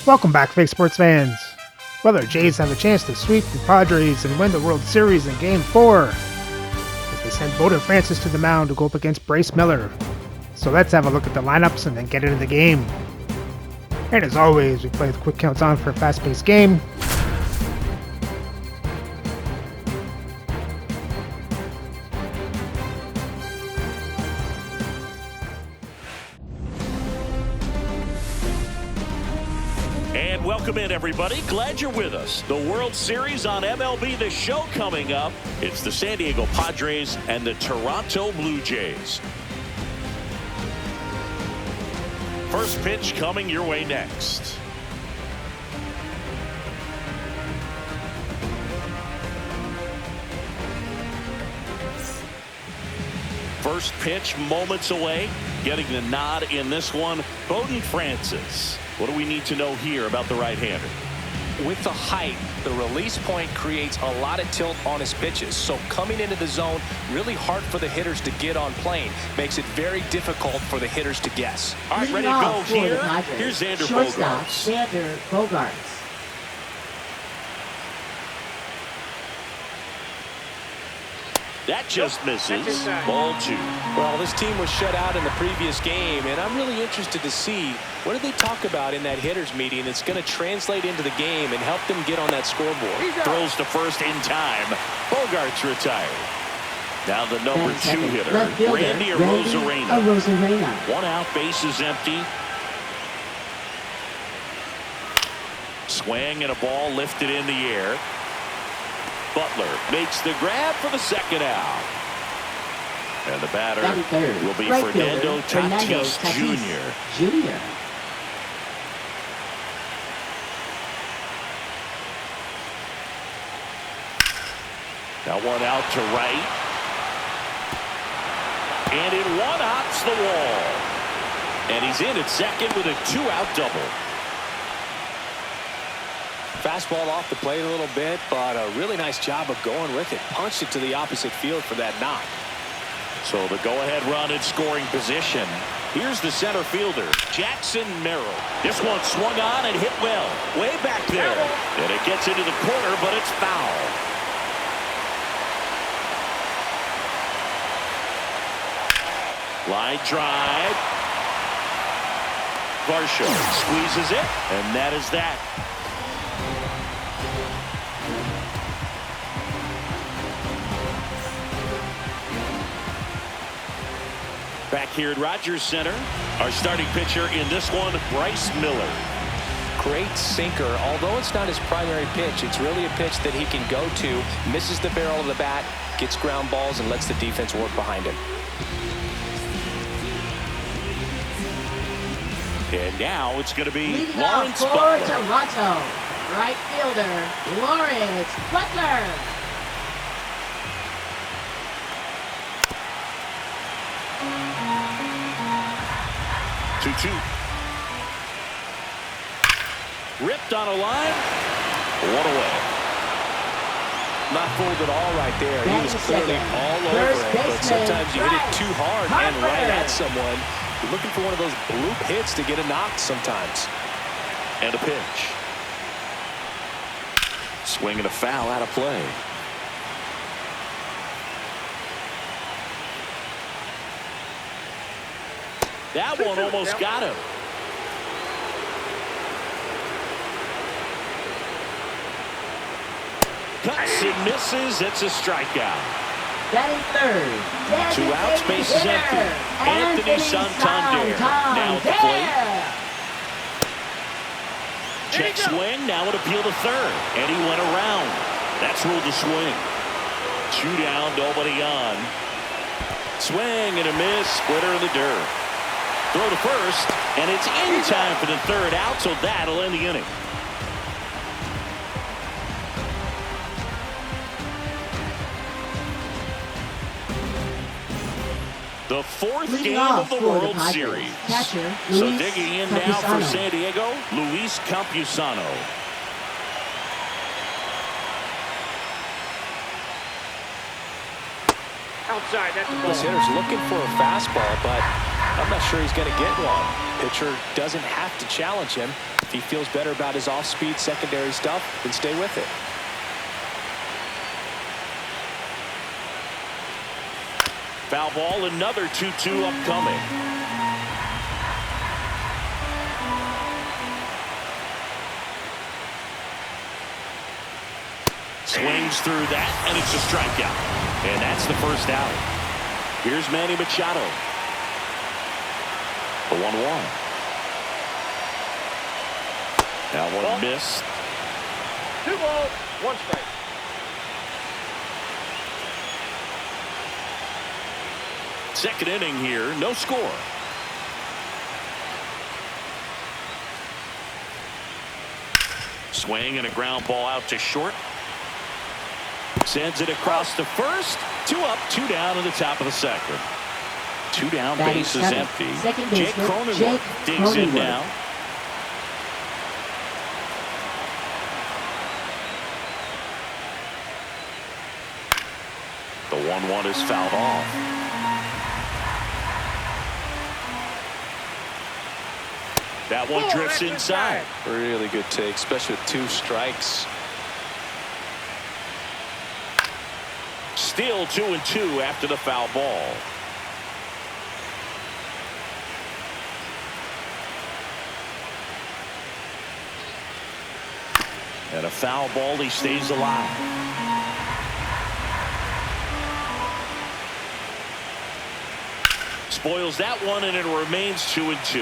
Welcome back, fake sports fans. Well, the Jays have a chance to sweep the Padres and win the World Series in Game 4 as they send Bowden Francis to the mound to go up against Bryce Miller. So let's have a look at the lineups and then get into the game. And as always, we play with quick counts on for a fast-paced game. And welcome in, everybody. Glad you're with us. The World Series on MLB The Show coming up. It's the San Diego Padres and the Toronto Blue Jays. First pitch coming your way next. First pitch moments away. Getting the nod in this one, Bowden Francis. What do we need to know here about the right-hander? With the height, the release point creates a lot of tilt on his pitches. So coming into the zone, really hard for the hitters to get on plane. Makes it very difficult for the hitters to guess. All right, ready to go here. Here's Xander Shortstop, Bogaerts. Xander Bogaerts. That just misses. Ball 2. Well, this team was shut out in the previous game, and I'm really interested to see what did they talk about in that hitters meeting that's going to translate into the game and help them get on that scoreboard. Throws to first in time. Bogaerts retired. Now the number 2 hitter, Randy Arozarena. 1 out, bases empty. Swing and a ball lifted in the air. Butler makes the grab for the second out. And the batter will be Fernando Tatis Jr. Now 1 out to right. And it 1-hops the wall. And he's in at second with a 2-out double. Fastball off the plate a little bit, but a really nice job of going with it. Punched it to the opposite field for that knock. So the go-ahead run in scoring position. Here's the center fielder, Jackson Merrill. This one swung on and hit well. Way back there. And it gets into the corner, but it's foul. Line drive. Varsho squeezes it, and that is that. Back here at Rogers Center, our starting pitcher in this one, Bryce Miller. Great sinker. Although it's not his primary pitch, it's really a pitch that he can go to. Misses the barrel of the bat, gets ground balls, and lets the defense work behind him. And now it's going to be Leading Lawrence off for Butler. Toronto, right fielder Lawrence Butler. 2-2. Ripped on a line. One away. Not fooled at all right there. He was clearly all over it, but sometimes you hit it too hard and right at someone. You're looking for one of those bloop hits to get a knock sometimes. And a pitch. Swing and a foul out of play. That one almost got him. Cuts and misses. It's a strikeout. Batting third. 2 outs, bases empty. Anthony Santander now at the plate. Check swing. Now it appeal to third. And he went around. That's ruled a swing. 2 down, nobody on. Swing and a miss. Splitter in the dirt. Throw to first, and it's in time for the third out, so that'll end the inning. The 4th game of the World Series. Catcher, So Luis digging in now for Campusano. San Diego, Luis Campusano. Outside, that's a ball. This hitter's looking for a fastball, but I'm not sure he's going to get one. Pitcher doesn't have to challenge him. If he feels better about his off-speed secondary stuff, then stay with it. Foul ball, another 2-2 upcoming. Swings through that, and it's a strikeout. And that's the first out. Here's Manny Machado. The 1-1. That one missed. 2 balls, 1 strike. Second inning here, no score. Swing and a ground ball out to short. Sends it across to first. 2 up, 2 down in the top of the second. 2 down, base is empty. Jake Cronenworth digs in now. The 1-1 is fouled off. That one drifts inside. Really good take, especially with 2 strikes. Still 2-2 after the foul ball. And a foul ball, he stays alive. Spoils that one, and it remains 2-2.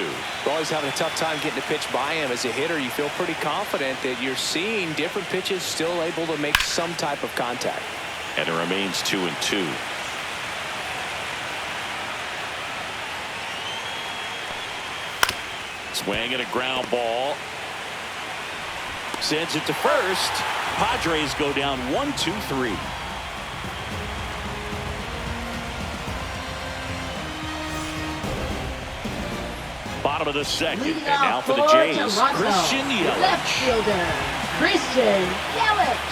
You're always having a tough time getting a pitch by him. As a hitter, you feel pretty confident that you're seeing different pitches still able to make some type of contact. And it remains 2-2. Swing and a ground ball. Sends it to first. Padres go down 1-2-3. Bottom of the second, and now for the Jays, Christian Yelich. Left fielder, Christian Yelich.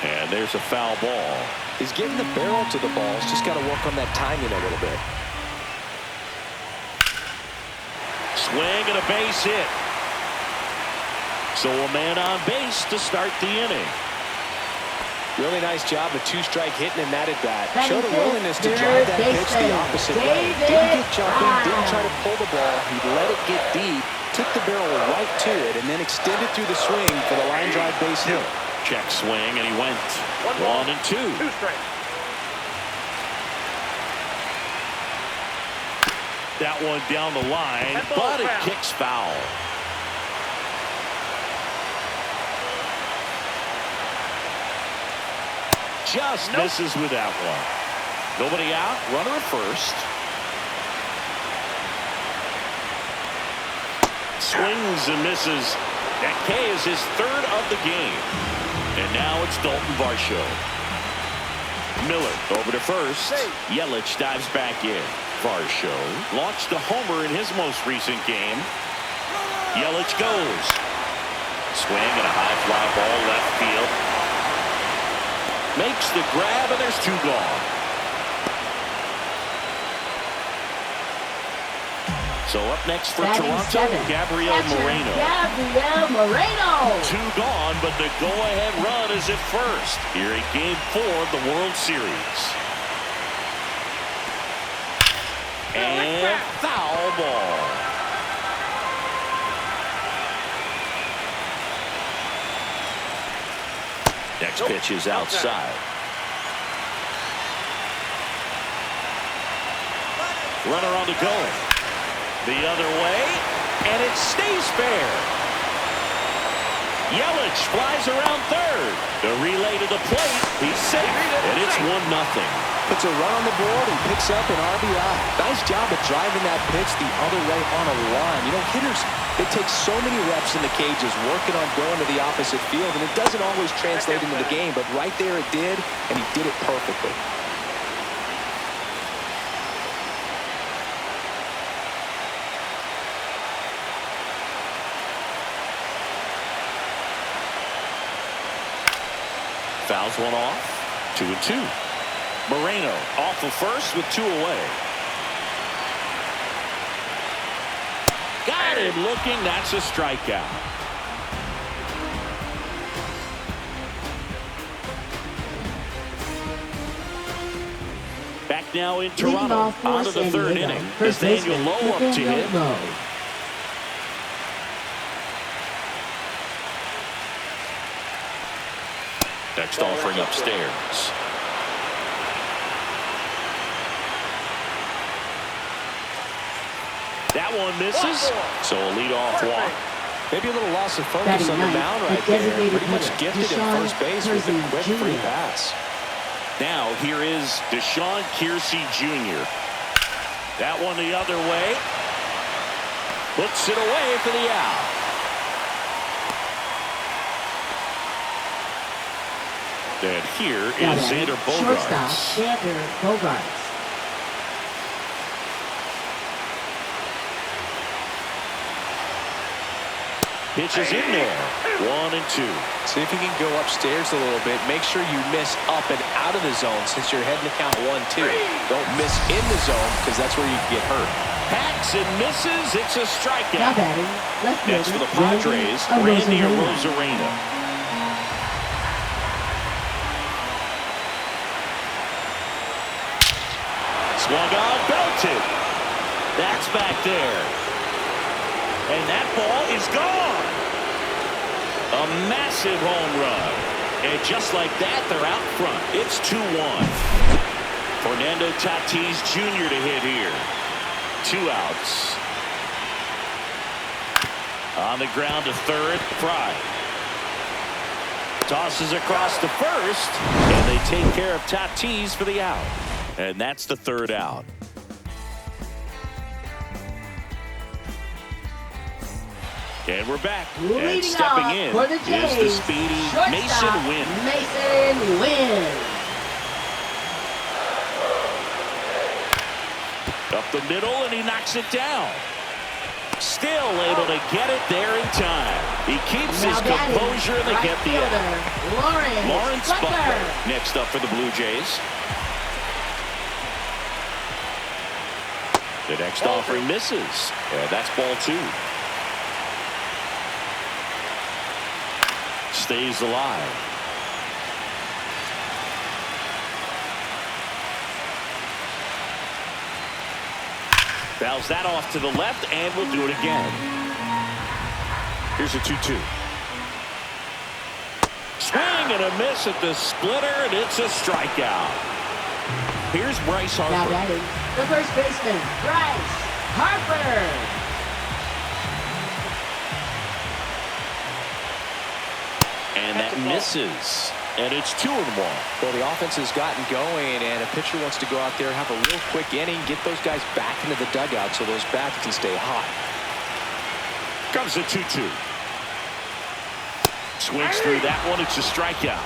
And there's a foul ball. He's getting the barrel to the ball. He's just got to work on that timing a little bit. Swing and a base hit. So a man on base to start the inning. Really nice job, a 2-strike hitting in that at bat. Showed a willingness to drive that pitch the opposite way. Didn't get jumping, didn't try to pull the ball. He let it get deep, took the barrel right to it, and then extended through the swing for the line drive base hit. Check swing, and he went 1-2. 2 strikes. That one down the line, but it kicks foul. Just misses with that one. Nobody out, runner at first. Swings and misses. That K is his 3rd of the game. And now it's Dalton Varsho. Miller over to first. Yelich dives back in. Varsho launched a homer in his most recent game. Yelich goes. Swing and a high fly ball left field. Makes the grab, and there's 2 gone. So up next for Toronto, Gabriel Moreno. 2 gone, but the go-ahead run is at first here in Game 4 of the World Series. And foul ball. Next pitch is outside. Runner on the go. The other way, and it stays fair. Yelich flies around third. The relay to the plate. He's safe, and it's 1-0. Puts a run on the board and picks up an RBI. Nice job of driving that pitch the other way on a line. You know, hitters, they take so many reps in the cages working on going to the opposite field, and it doesn't always translate into the game, but right there it did, and he did it perfectly. Fouls one off. 2-2. Moreno off of first with 2 away. Got him looking. That's a strikeout. Back now in Toronto. On to the 3rd inning. Nathaniel Lowe up to hit. Next offering upstairs. That one misses. So a leadoff walk. Maybe a little loss of focus on the mound right there. Pretty much gifted at first base with a quick free pass. Now here is Deshaun Kiersey Jr. That one the other way. Puts it away for the out. And here is Xander Bogaerts. Xander Bogaerts. Pitches in there. 1-2. See if you can go upstairs a little bit. Make sure you miss up and out of the zone since you're heading to count 1-2. Don't miss in the zone because that's where you can get hurt. Hacks and misses. It's a strikeout. Now batting, left Next for fielder, the Padres, Randy Arozarena. Swung on, belted. That's back there. And that ball is gone. A massive home run. And just like that, they're out front. It's 2-1. Fernando Tatis Jr. to hit here. 2 outs. On the ground to third, Fry. Tosses across to first, and they take care of Tatis for the out. And that's the 3rd out. And we're back. And stepping in is the speedy Mason Wynn. Mason Wynn. Up the middle, and he knocks it down. Still able to get it there in time. He keeps his composure, and they get the out. Lawrence Butler next up for the Blue Jays. The next offering misses. And that's ball 2. Stays alive. Fouls that off to the left, and we'll do it again. Here's a 2-2. Swing and a miss at the splitter, and it's a strikeout. Here's Bryce Harper. Now batting, the first baseman, Bryce Harper. And that misses. And it's 2-1. Well, the offense has gotten going, and a pitcher wants to go out there, have a real quick inning, get those guys back into the dugout so those bats can stay hot. Comes a 2-2. Swings through that one. It's a strikeout.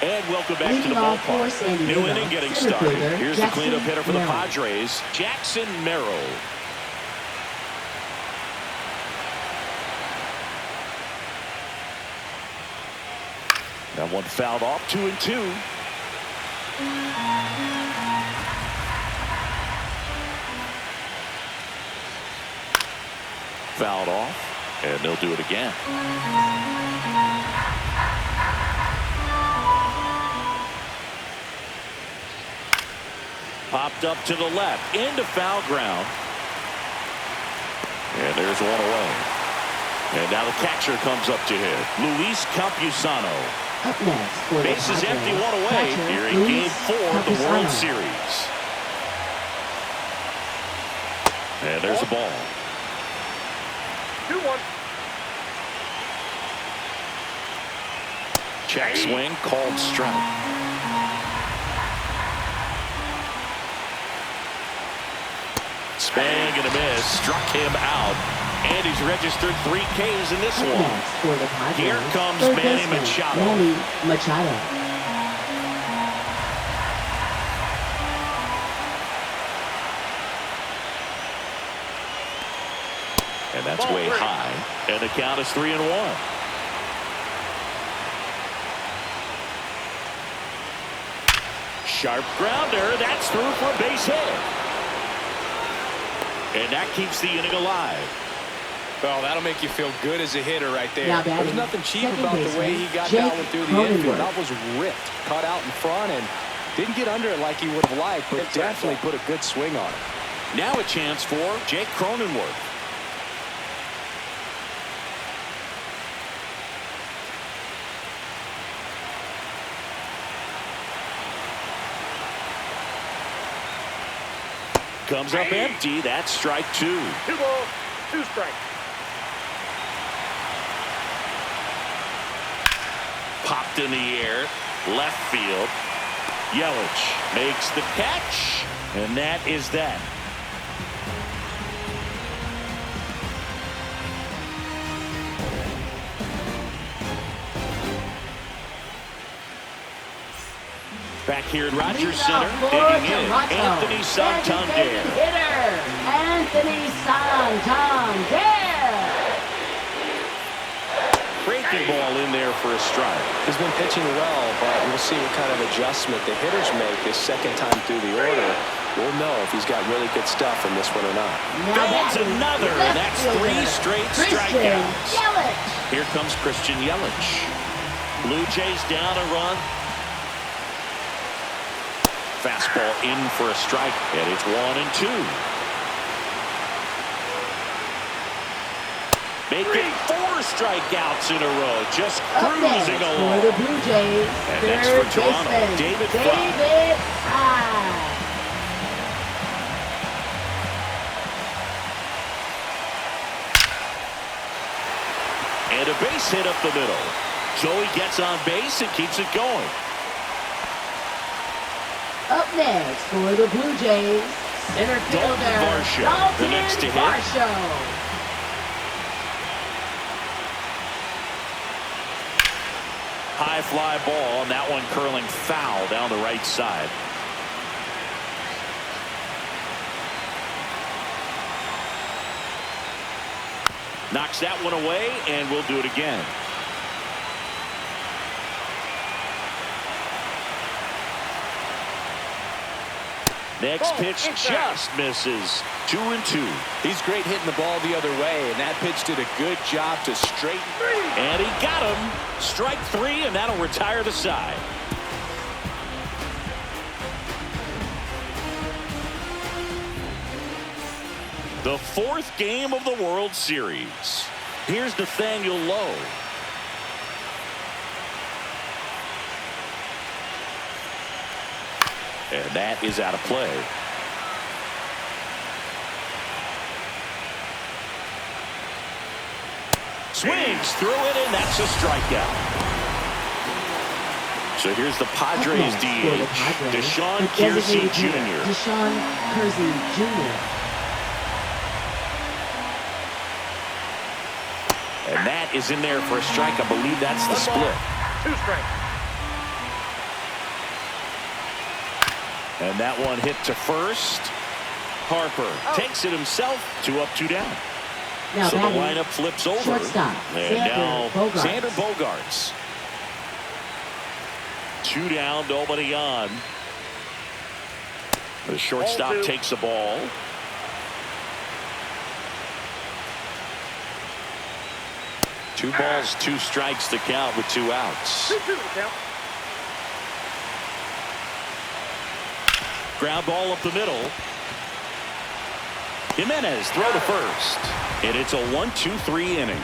And welcome back to the ballpark. New inning getting started. Here's the cleanup hitter for the Padres, Jackson Merrill. That one fouled off. 2-2. Fouled off, and they'll do it again. Popped up to the left, into foul ground. And there's one away. And now the catcher comes up to hit. Luis Campusano. Up next for the Bases Padres, empty, one away. catcher, Here in Luis Game 4 of the World Campusano. Series. And there's a ball. 2-1. Check swing, called strike. Spang and a miss, struck him out, and he's registered 3 Ks in this Up one. next for the Padres, Here comes third Manny baseman, Machado. Manny Machado. And that's Ball way three. high. And the count is 3-1. Sharp grounder. That's through for a base hit. And that keeps the inning alive. Well, that'll make you feel good as a hitter right there. Now There's batting, nothing cheap second about the baseman, way he got Jake down through the Cronenworth. infield. That was ripped, cut out in front, and didn't get under it like he would have liked, but definitely put a good swing on it. Now a chance for Jake Cronenworth. Comes up empty. That's strike 2. 2 balls, 2 strikes. Popped in the air. Left field. Yelich makes the catch. And that is that. Back here at Rogers Center, digging in, Anthony Santander. Hitter, Anthony Santander. Breaking ball in there for a strike. He's been pitching well, but we'll see what kind of adjustment the hitters make his second time through the order. We'll know if he's got really good stuff in this one or not. That's another, and that's 3 straight strikeouts. Yelich. Here comes Christian Yelich. Blue Jays down a run. Fastball in for a strike, and it's 1-2. Making 4 strikeouts in a row, just cruising For along. the Blue Jays, And next for third Toronto, baseman, David Fry. David Fry. And a base hit up the middle. Joey gets on base and keeps it going. Up next for the Blue Jays, center fielder, Varsho, the next to hit. Varsho. High fly ball, and that one curling foul down the right side. Knocks that one away, and we'll do it again. Next pitch just misses. 2-2. He's great hitting the ball the other way, and that pitch did a good job to straighten. And he got him. Strike 3, and that'll retire the side. The 4th game of the World Series. Here's Nathaniel Lowe. And that is out of play. Swings through it, and that's a strikeout. So here's the Padres DH, Deshaun Kersey Jr. Deshaun Kersey Jr. And that is in there for a strike. I believe that's the split. 2 strikes. And that one hit to first. Harper takes it himself. 2 up, 2 down. Now So the batting, lineup flips over. shortstop, And now Xander Bogaerts. Xander Bogaerts. 2 down, nobody on. The shortstop 0-2. takes the ball. Two balls, 2 strikes to count with 2 outs. 2-2 to count. Ground ball up the middle. Jimenez throw to first. And it's a 1-2-3 inning.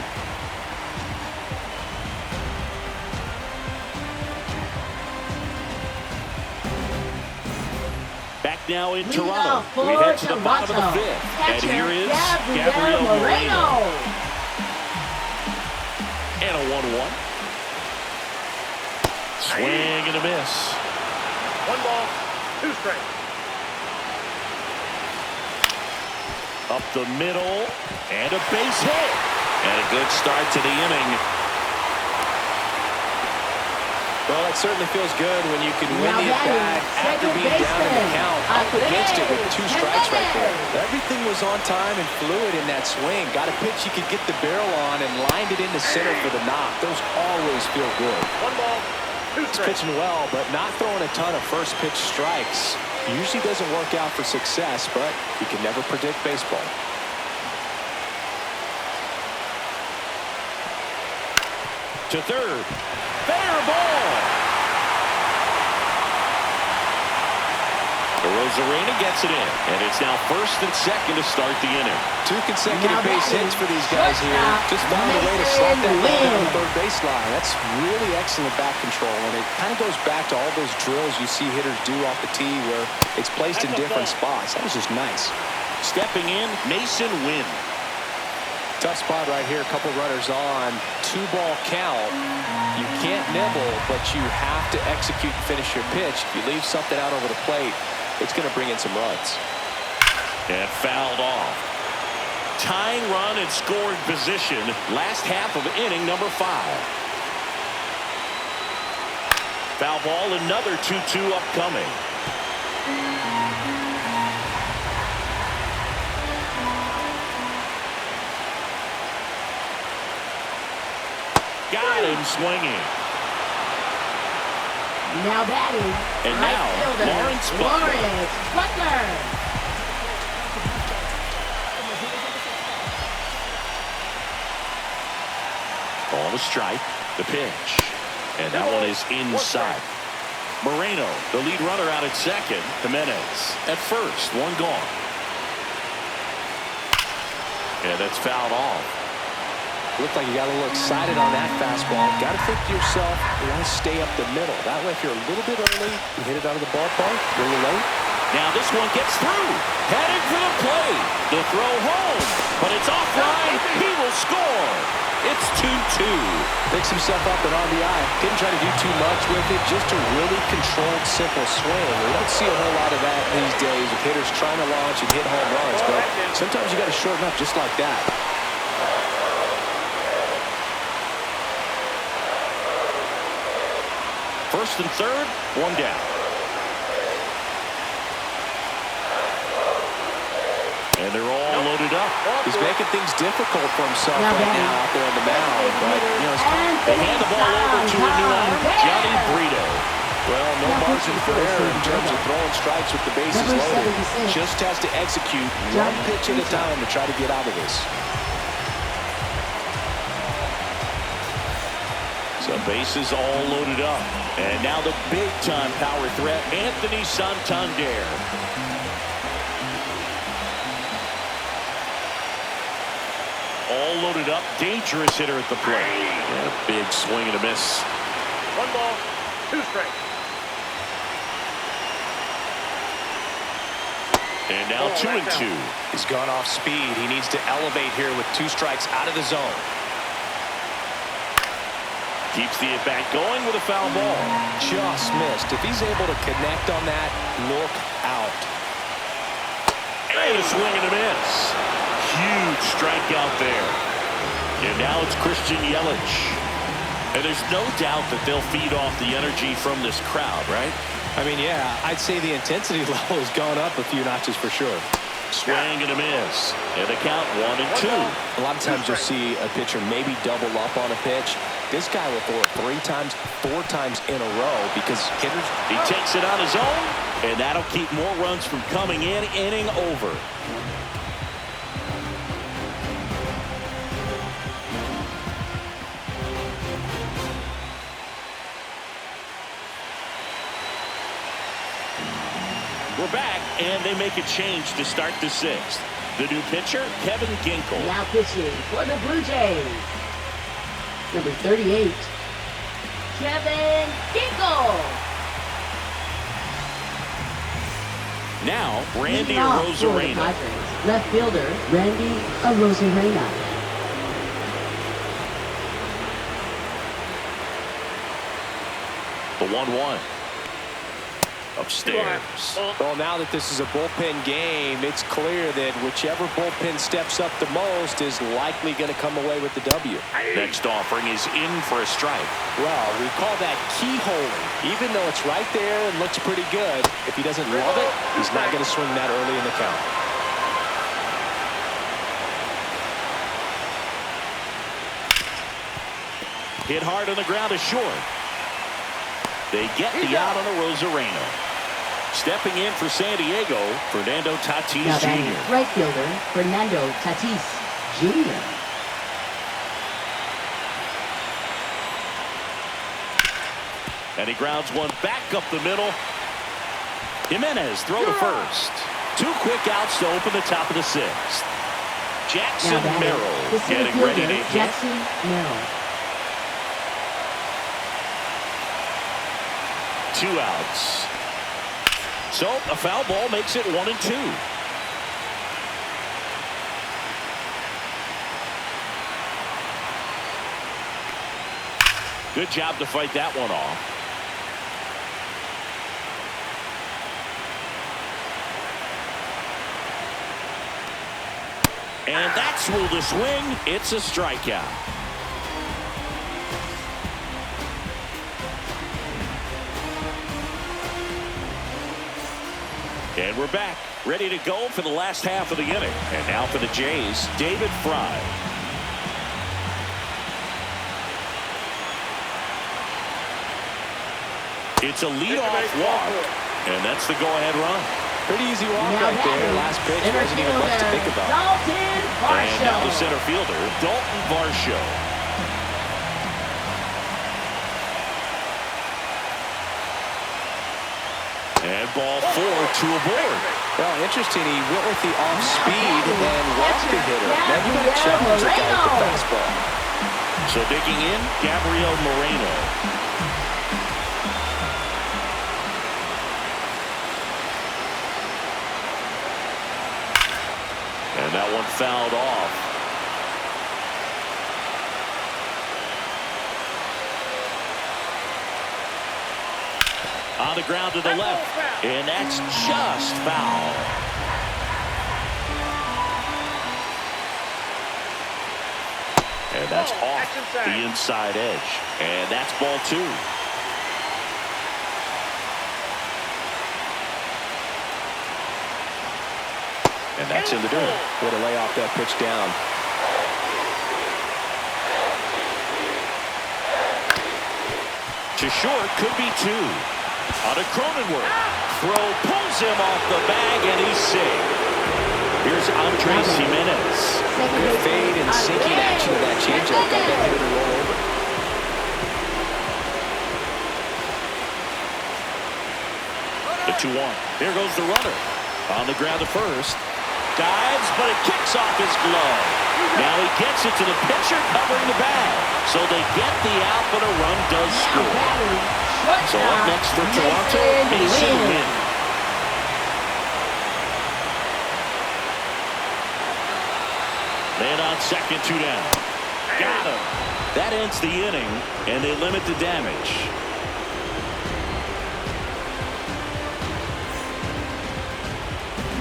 Back now in Toronto. We head to the bottom of the 5th. And here is Gabriel Moreno. And a 1-1. Swing and a miss. 1 ball, 2 strikes. Up the middle, and a base hit. And a good start to the inning. Well, it certainly feels good when you can win Now the at-bat after second being down in the baseman, count, up against it with 2 strikes right there. Jimenez. Everything was on time and fluid in that swing. Got a pitch you could get the barrel on and lined it into center for the knock. Those always feel good. 1 ball, 2 He's strikes. pitching well, but not throwing a ton of first pitch strikes. Usually doesn't work out for success, but you can never predict baseball. To third. Fair ball. Rosarena gets it in, and it's now first and second to start the inning. 2 consecutive Now base batting, hits for these guys here. shortstop, Just found a way to slap that ball down the Mason third baseline. That's really excellent back control, and it kind of goes back to all those drills you see hitters do off the tee where it's placed in different spots. That was just nice. Stepping in, Mason Wynn. Tough spot right here. A couple runners on. 2-ball count. You can't nibble, but you have to execute and finish your pitch. If you leave something out over the plate, it's going to bring in some runs. And fouled off. Tying run in scoring position. Last half of inning number 5. Foul ball, another 2-2 upcoming. Got him swinging. Now batting. And right now, fielder, Lawrence Butler. Lawrence Butler. Ball to strike. The pitch. And that one is inside. Moreno, the lead runner out at second. Jimenez at first. 1 gone. And that's fouled off. Looked like you got a little excited on that fastball. Got to think to yourself, you want to stay up the middle. That way, if you're a little bit early, you hit it out of the ballpark, a little late. Now this one gets through. Heading for the plate. The throw home. But it's offline. He will score. It's 2-2. Picks himself up at RBI. Didn't try to do too much with it. Just a really controlled, simple swing. We don't see a whole lot of that these days with hitters trying to launch and hit home runs. But sometimes you got to shorten up just like that. First and third, 1 down. And they're all loaded up. He's making things difficult for himself Now right batting. now out there on the mound. But, you know, They hand the ball over to a new arm, Johnny Brito. well, no margin for error in terms of throwing strikes with the bases Number loaded. 76. Just has to execute one pitch at a time to try to get out of this. So bases all loaded up. And now the big-time power threat, Anthony Santander. All loaded up, dangerous hitter at the plate. And a big swing and a miss. 1 ball, 2 strikes. And now 2-2. He's gone off speed. He needs to elevate here with 2 strikes out of the zone. Keeps the at-bat going with a foul ball. Just missed. If he's able to connect on that, look out. And a swing and a miss. Huge strikeout there. And now it's Christian Yelich. And there's no doubt that they'll feed off the energy from this crowd, right? I mean, yeah, I'd say the intensity level has gone up a few notches for sure. Swing and a miss. And the count 1-2. A lot of times you'll see a pitcher maybe double up on a pitch. This guy will throw it 3 times, 4 times in a row because hitters... He takes it on his own, and that'll keep more runs from coming in. Inning over. We're back, and they make a change to start the 6th. The new pitcher, Kevin Ginkel. Now pitching for the Blue Jays. Number 38, Kevin Ginkel. Now, Randy Leading off for the Rosarena. Padres, left fielder, Randy Rosarena. The 1-1. upstairs. Well, now that this is a bullpen game, it's clear that whichever bullpen steps up the most is likely going to come away with the W. Next offering is in for a strike. Well, we call that keyholing. Even though it's right there and looks pretty good, if he doesn't love it, he's not going to swing that early in the count. Hit hard on the ground is short. They get the out on a Rosarena. Stepping in for San Diego, Fernando Tatis Now Jr. right fielder, Fernando Tatis Jr. And he grounds one back up the middle. Jimenez throw to first. 2 quick outs to open the top of the 6th. Jackson Now Merrill the getting center ready to fielder, hit. Jackson Merrill. 2 outs. So a foul ball makes it 1-2. Good job to fight that one off. And that's ruled a swing. It's a strikeout. And we're back, ready to go for the last half of the inning. And now for the Jays, David Fry. It's a leadoff walk, and that's the go-ahead run. Pretty easy walk Now right there. Last pitch center wasn't even much to think fielder, about. Dalton And now the Varsho. center fielder, Dalton Varsho. And ball 4 to a board. Well, interesting. He went with the off speed and walked the hitter. Never going to challenge the guy with the fastball. So digging in, Gabriel Moreno. And that one fouled off. On the ground to the left, and that's just foul. And that's off the inside edge, and that's ball 2. And that's in the dirt. Way to lay off that pitch down. To short, could be 2. On a Cronenworth. Throw pulls him off the bag, and he's safe. Here's Andres Jimenez. Good fade and sinking action of that changeup. Got that hitter to roll over. The 2-1. There goes the runner. On the ground to first. Dives, but it kicks off his glove. Now he gets it to the pitcher covering the bag. So they get the out, but a run does score. So up next for Toronto, Mason Wynn. Man on second, 2 down. Got him. That ends the inning, and they limit the damage.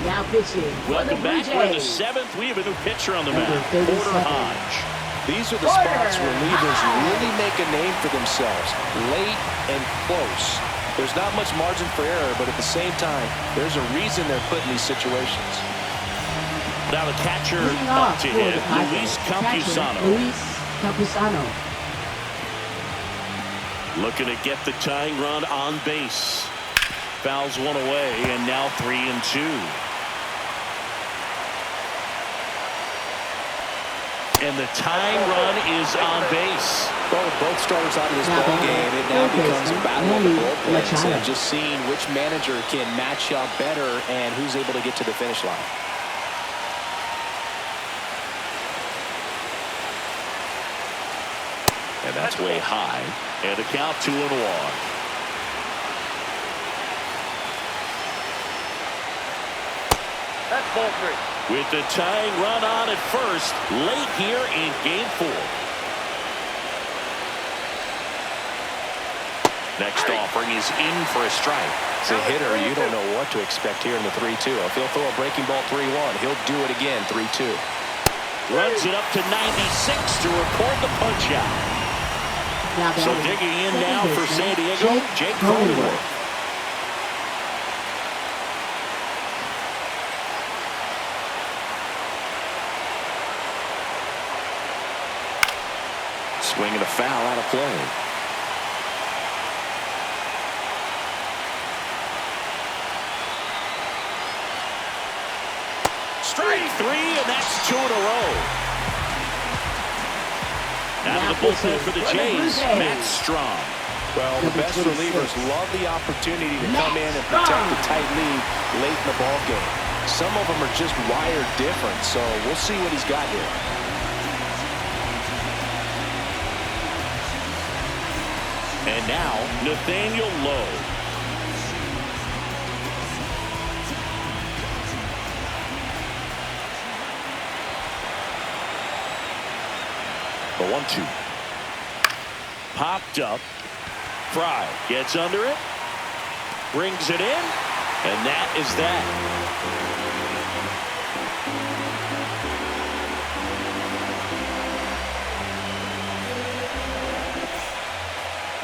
Now pitching. Welcome back. We're in the 7th. We have a new pitcher on the mound, Porter Hodge. These are the spots where relievers really make a name for themselves. Late and close. There's not much margin for error, but at the same time, there's a reason they're put in these situations. Now the catcher Leading up off to for hit, the Padres, Luis catcher, Campusano. Luis Campusano. Looking to get the tying run on base. Fouls one away, and now 3-2. And the tying run is on base. Well, with both starters out of this Now ball batting, game, it now third becomes a baseman, battle of the Manny bullpens Machado. and just seeing which manager can match up better and who's able to get to the finish line. And that's way high. And a count 2-1. That's ball 3. With the tying run on at first, late here in Game 4. Next offering is in for a strike. As a hitter, you don't know what to expect here in the 3-2. If he'll throw a breaking ball 3-1, he'll do it again 3-2. Runs it up to 96 to record the punch out. So digging in now for San Diego, Jake Cronenworth. Swinging a foul out of play. Strike three, and that's 2 in a row. Out of the bullpen for the Jays, Matt Strong. Well, the best relievers love the opportunity to come in and protect the tight lead late in the ball game. Some of them are just wired different, so we'll see what he's got here. And now, Nathaniel Lowe. The 1-2. Popped up. Fry gets under it. Brings it in. And that is that.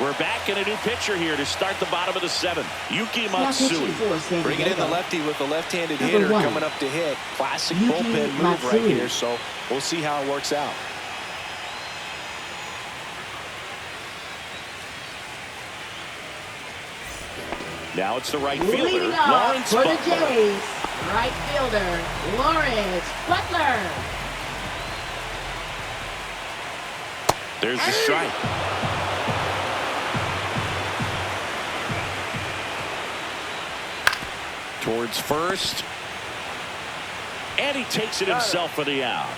We're back in a new pitcher here to start the bottom of the 7th. Yuki Matsui. Bringing in the lefty with the left-handed hitter coming up to hit. Classic bullpen move right here, so we'll see how it works out. Now it's the right fielder, Leading off Lawrence for the Butler. Jays, right fielder, Lawrence Butler. There's the strike. Towards first. And he takes it himself for the out.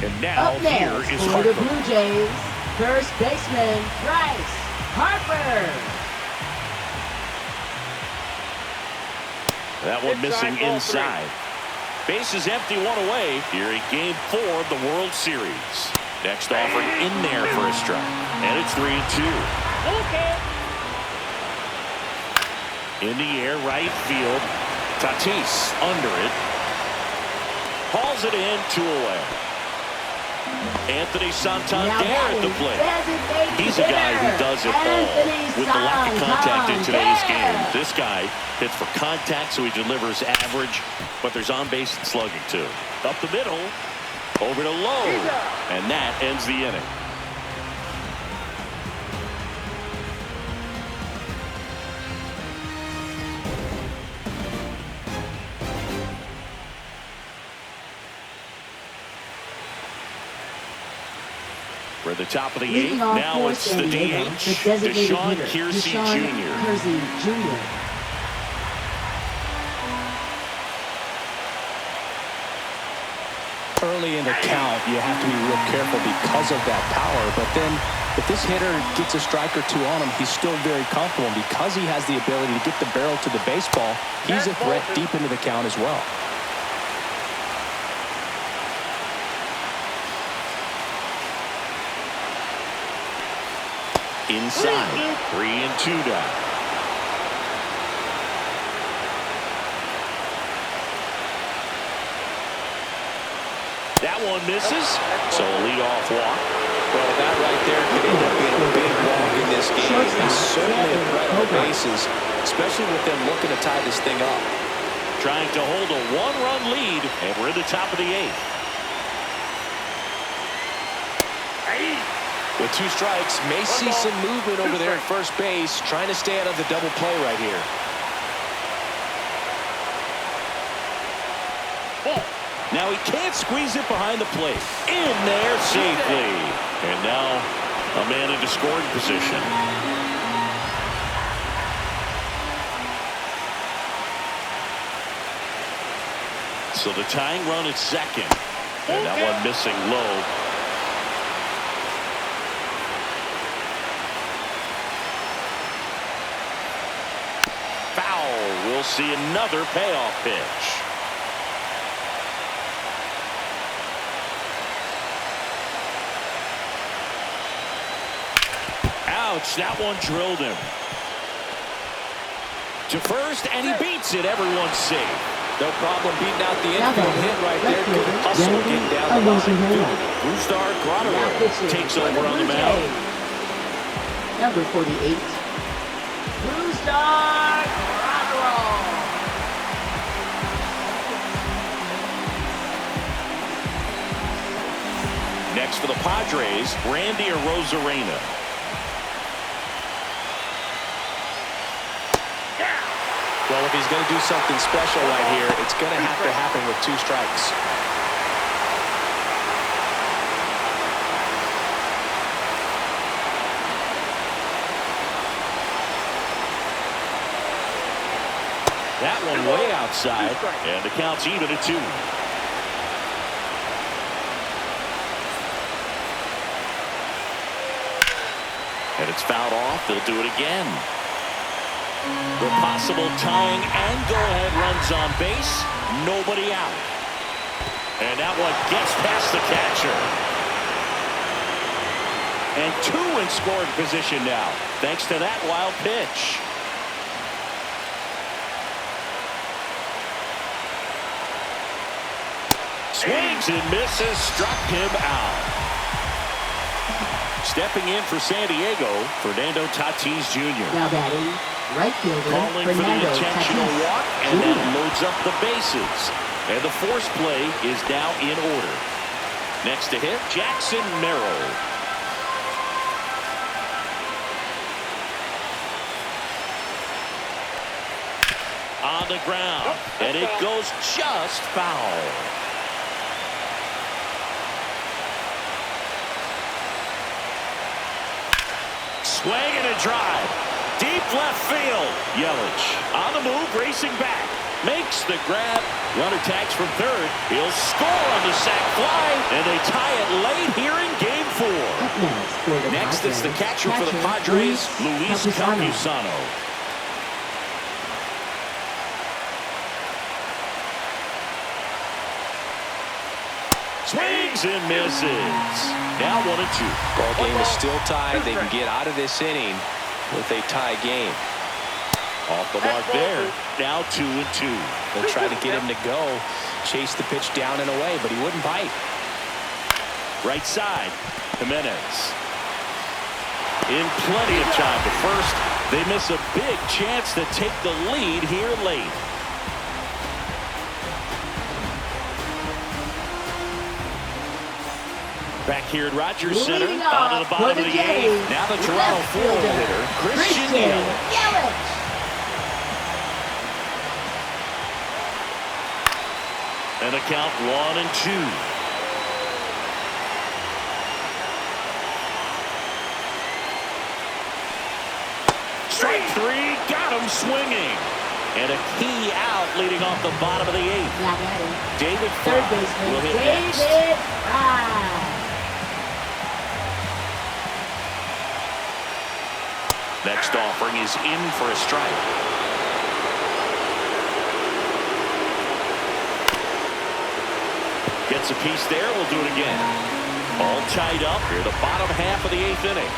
And now Up here next is for the Harper. Blue Jays, first baseman Bryce Harper. That one missing inside. Base is empty, 1 away here in Game 4 of the World Series. Next offering in there for a strike. And it's 3-2. Okay. In the air, right field. Tatis under it. Hauls it in, 2 away. Anthony Santander at the plate. He's a guy who does it all. With the lack of contact in today's game, this guy hits for contact, so he delivers average, but there's on-base and slugging too. Up the middle, over to Lowe, and that ends the inning. For the top of the 8th, now it's the DH, Deshaun Kersey Jr. Early in the count, you have to be real careful because of that power. But then if this hitter gets a strike or 2 on him, he's still very comfortable. And because he has the ability to get the barrel to the baseball, he's a threat deep into the count as well. Inside, 3-2 down. That one misses, so a leadoff walk. Well, that right there could end up being a big walk in this game. He's certainly a threat on the bases, especially with them looking to tie this thing up. Trying to hold a 1-run lead, and we're in the top of the 8th. With 2 strikes, may see some movement over there at first base, trying to stay out of the double play right here. Now he can't squeeze it behind the plate. In there safely. And now a man into scoring position. So the tying run at second. And that one missing low. Foul. We'll see another payoff pitch. Ouch, that one drilled him. To first, and he beats it. Everyone's safe. No problem beating out the infield hit right there. Good hustle getting down the line. Brusdar Graterol takes over on the mound. Number 48. Brusdar Graterol. Next for the Padres, Randy Arozarena. Well, if he's going to do something special right here, it's going to have to happen with 2 strikes. That one way outside, and the count's even at 2. And it's fouled off. They'll do it again. The possible tying and go-ahead runs on base. Nobody out. And that one gets past the catcher. And 2 in scoring position now, thanks to that wild pitch. Swings and misses, struck him out. Stepping in for San Diego, Fernando Tatis Jr. Now batting, right fielder Calling for the Fernando intentional Tatis walk, and Jr. that loads up the bases. And the force play is now in order. Next to hit, Jackson Merrill. On the ground, and it goes just foul. Swing and a drive. Deep left field. Yelich on the move, racing back. Makes the grab. Runner tags from third. He'll score on the sac fly, and they tie it late here in Game 4. Next, it's the catcher for the Padres, Luis Campusano. Swings and misses. Now 1-2. Ball game is still tied. They can get out of this inning with a tie game. Off the mark there. Now 2-2. They'll try to get him to go. Chase the pitch down and away, but he wouldn't bite. Right side. Jimenez. In plenty of time to first. They miss a big chance to take the lead here late. Back here at Rogers Center, on to the bottom of the 8th. Now the Toronto four-hole hitter, Christian Yelich. And the count 1-2. Strike 3, got him swinging. And a key out leading off the bottom of the 8th. David Third Fry baseman will hit David next. Fry. Next offering is in for a strike. Gets a piece there. We'll do it again. All tied up here, the bottom half of the 8th inning.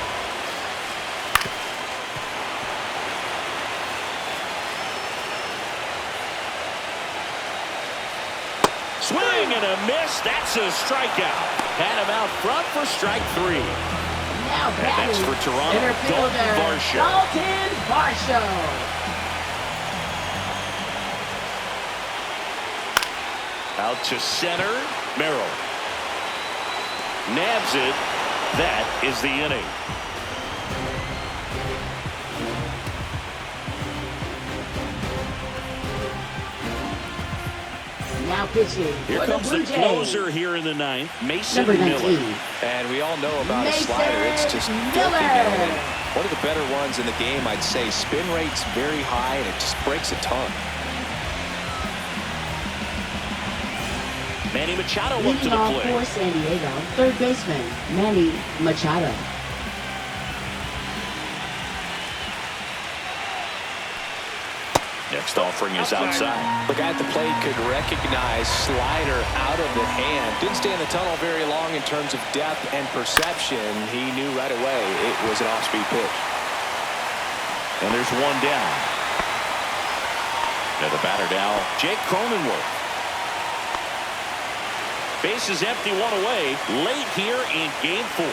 Swing and a miss. That's a strikeout. Had him out front for strike 3. Now And next for Toronto, center Dalton fielder Varsho. Dalton Varsho. Out to center, Merrill. Nabs it. That is the inning. Now pitching Here for comes the the Blue closer Jays. here in the 9th, Mason Number Miller. 19. And we all know about a Mason slider. It's just filthy, Miller. man. One of the better ones in the game, I'd say. Spin rate's very high, and it just breaks a ton. Manny Machado up to Leading the off plate. for San Diego, third baseman Manny Machado. Next offering is outside. The guy at the plate could recognize slider out of the hand. Didn't stay in the tunnel very long in terms of depth and perception. He knew right away it was an off-speed pitch. And there's one down. Now the batter now, Jake Cronenworth. Base is empty, one away, late here in Game 4.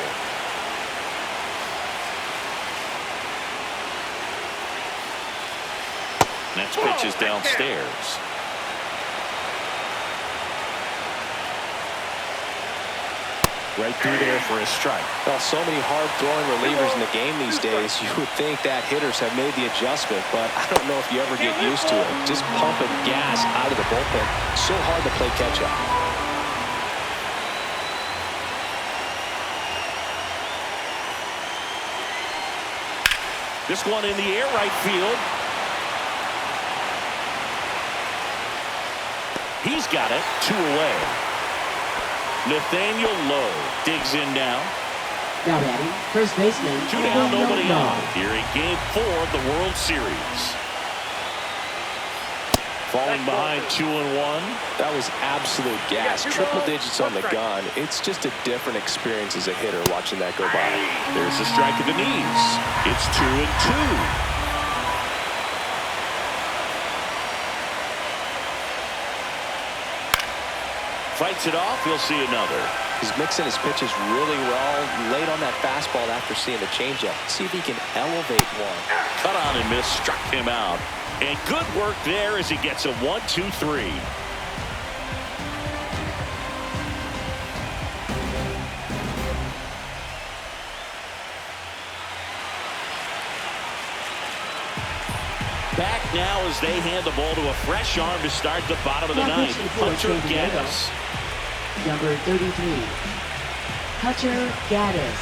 Next pitch is downstairs. Right through there for a strike. Well, so many hard-throwing relievers in the game these days, you would think that hitters have made the adjustment, but I don't know if you ever get used to it. Just pumping gas out of the bullpen. So hard to play catch-up. This one in the air, right field. He's got it, 2 away. Nathaniel Lowe digs in now. Now batting, first baseman. 2 down, nobody on. Here in Game 4 of the World Series. Falling behind 2-1. That was absolute gas. Triple digits on the gun. It's just a different experience as a hitter watching that go by. There's a strike at the knees. It's 2-2. Fights it off. He'll see another. He's mixing his pitches really well. Late on that fastball after seeing the changeup. See if he can elevate one. Cut on and miss. Struck him out. And good work there as he gets a 1-2-3. Back now as they hand the ball to a fresh arm to start the bottom of the ninth. Hunter Gaddis. Number 33, Hunter Gaddis.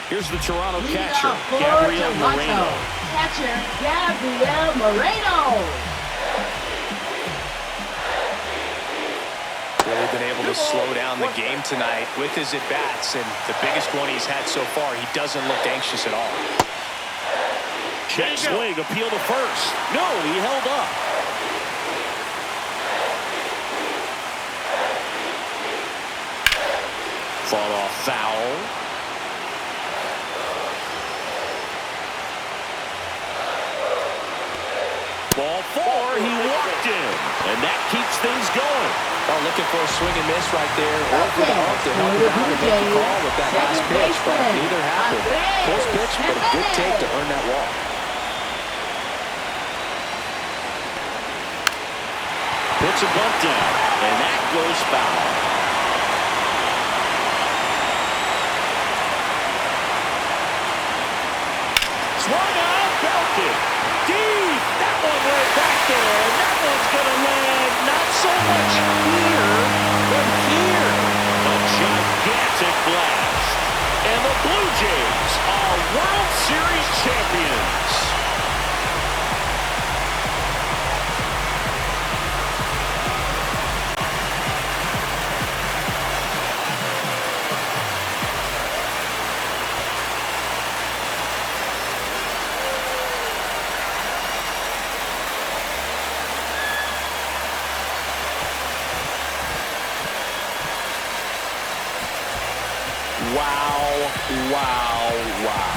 Here's the Toronto catcher, Gabriel Moreno. Catcher, Gabriel Moreno. Really been able to slow down the game tonight with his at-bats, and the biggest one he's had so far, he doesn't look anxious at all. Check swing, appeal to first. No, he held up. Fought off foul. Ball 4, he walked in, and that keeps things going. Oh, looking for a swing and miss right there. Or for the arm to help him out and make the call with that last pitch, but neither happened. Close pitch, but a good take to earn that walk. Puts a bunt down, and that goes foul. Swung out, belted. Deep. That one right back there. And that one's going to land not so much here, but here. A gigantic blast. And the Blue Jays are World Series champions. Wow, wow, wow.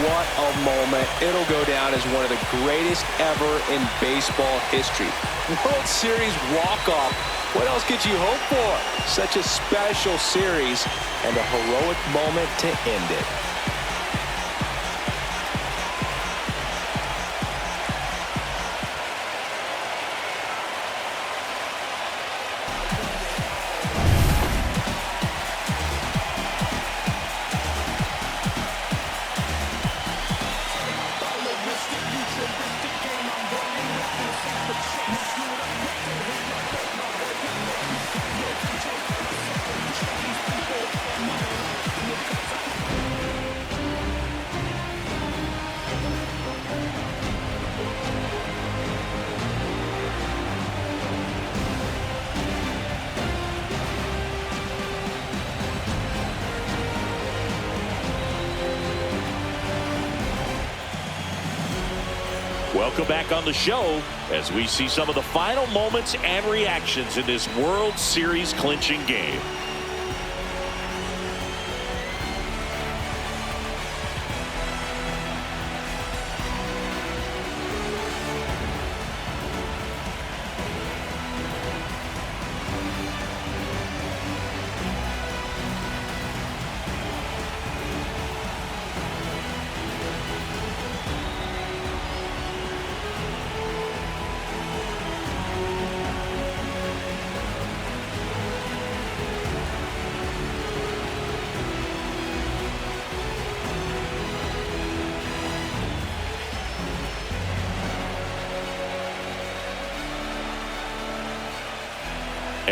What a moment. It'll go down as one of the greatest ever in baseball history. World Series walk-off. What else could you hope for? Such a special series and a heroic moment to end it. Welcome back on the show as we see some of the final moments and reactions in this World Series clinching game.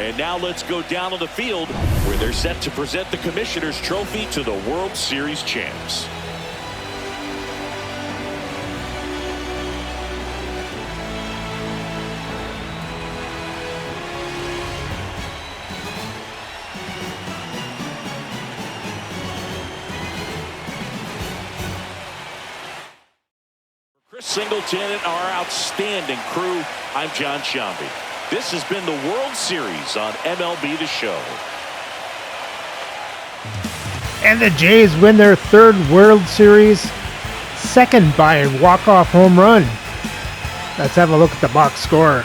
And now let's go down on the field where they're set to present the Commissioner's Trophy to the World Series champs. Chris Singleton and our outstanding crew, I'm John Shambi. This has been the World Series on MLB The Show. And the Jays win their third World Series, second by a walk-off home run. Let's have a look at the box score.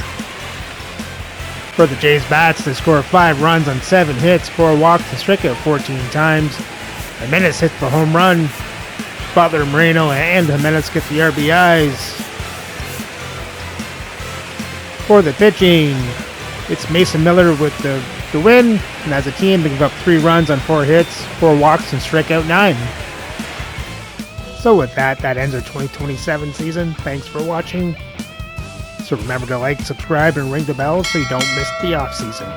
For the Jays bats, they score 5 runs on 7 hits, 4 walks, and strike out 14 times. Jimenez hits the home run. Butler, Moreno, and Jimenez get the RBIs. For the pitching, it's Mason Miller with the win, and as a team they give up 3 runs on 4 hits, 4 walks, and strike out 9. So with that ends our 2027 season. Thanks for watching. So remember to like, subscribe, and ring the bell so you don't miss the off season.